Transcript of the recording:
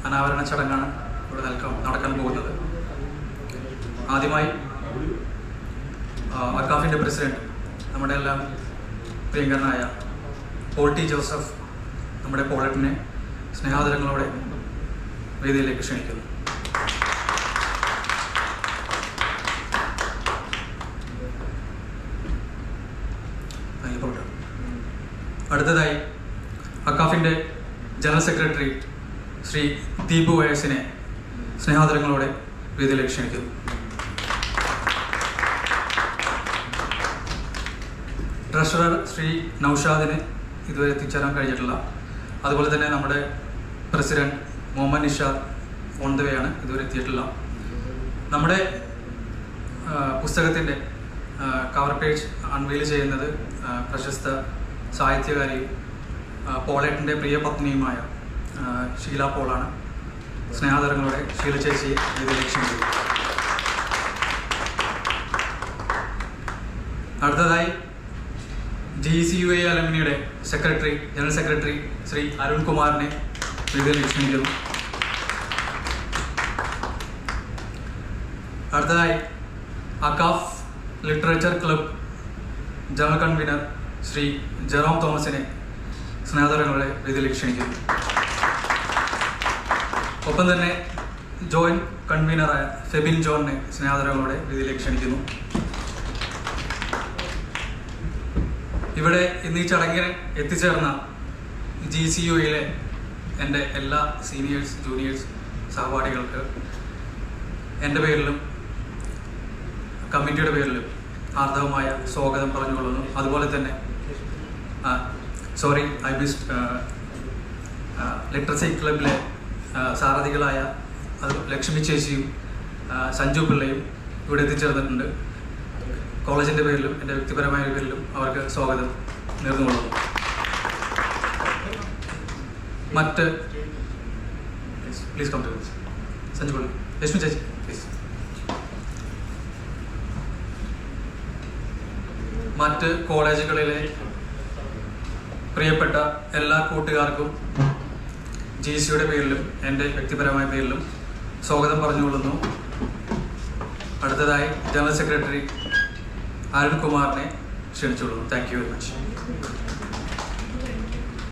അനാവരണ ചടങ്ങാണ് ഇവിടെ നടക്കാൻ പോകുന്നത്. ആദ്യമായി അക്കാഫിൻ്റെ പ്രസിഡന്റ്, നമ്മുടെ എല്ലാം പ്രിയങ്കരനായ പോൾ ടി ജോസഫ്, നമ്മുടെ പോളറ്റിനെ സ്നേഹാദരങ്ങളോടെ വേദിയിലേക്ക് ക്ഷണിക്കുന്നു. അടുത്തതായി അക്കാഫിൻ്റെ ജനറൽ സെക്രട്ടറി ശ്രീ ദീപു വയസ്സിനെ സ്നേഹാദരങ്ങളോടെ വേദിയിലേക്ക് ക്ഷണിക്കുന്നു. ട്രഷറർ ശ്രീ നൌഷാദിന് ഇതുവരെ എത്തിച്ചേരാൻ കഴിഞ്ഞിട്ടില്ല. അതുപോലെ തന്നെ നമ്മുടെ president Muhammad Nishad on the way ആണ്, ഇതുവരെ എത്തിയിട്ടില്ല. നമ്മുടെ പുസ്തകത്തിൻ്റെ കവർ പേജ് അൺവീൽ ചെയ്യുന്നത് പ്രശസ്ത സാഹിത്യകാരിയും പോളേറ്റിൻ്റെ പ്രിയ പത്നിയുമായ ഷീല പോളാണ്. സ്നേഹാദരങ്ങളോടെ ഷീല ചേച്ചി വേദിയിലേക്ക് ക്ഷണിക്കുന്നു. അടുത്തതായി GCUA അലുമിനിയുടെ ജനറൽ സെക്രട്ടറി ശ്രീ അരുൺ കുമാറിനെ വേദിയിലേക്ക് ക്ഷണിക്കുന്നു. അടുത്തതായി AKCAF literature club general convenor Shri Jerome തോമസിനെ സ്നേഹാദരങ്ങളോടെ വേദിയിലേക്ക് ക്ഷണിക്കുന്നു. ഒപ്പം തന്നെ ജോയിന്റ് കൺവീനറായ ഫെബിൻ ജോണിനെ സ്നേഹാദരങ്ങളോടെ വേദിയിലേക്ക് ക്ഷണിക്കുന്നു. ഇവിടെ ഇന്ന് ഈ ചടങ്ങിന് എത്തിച്ചേർന്ന GCUA എൻ്റെ എല്ലാ സീനിയേഴ്സ്, ജൂനിയേഴ്സ്, സഹപാഠികൾക്ക് എൻ്റെ പേരിലും കമ്മിറ്റിയുടെ പേരിലും ആർദ്രമായ സ്വാഗതം പറഞ്ഞുകൊള്ളുന്നു. അതുപോലെ തന്നെ ഐ മിസ്ഡ് ലിറ്ററസി ക്ലബിലെ സാരഥികളായ ലക്ഷ്മി ചേച്ചിയും സഞ്ജു പിള്ളയും ഇവിടെ എത്തിച്ചേർന്നിട്ടുണ്ട്. കോളേജിൻ്റെ പേരിലും എൻ്റെ വ്യക്തിപരമായ പേരിലും അവർക്ക് സ്വാഗതം നേർന്നുകൊള്ളുന്നു. Please come to Sanju Pillai, Lakshmi ചേച്ചി പ്ലീസ്. മറ്റ് കോളേജുകളിലെ പ്രിയപ്പെട്ട എല്ലാ കൂട്ടുകാർക്കും GCUയുടെ പേരിലും എൻ്റെ വ്യക്തിപരമായ പേരിലും സ്വാഗതം പറഞ്ഞുകൊള്ളുന്നു. അടുത്തതായി ജനറൽ സെക്രട്ടറി അരുൺ കുമാറിനെ ക്ഷണിച്ചുകൊള്ളുന്നു. Thank you very much.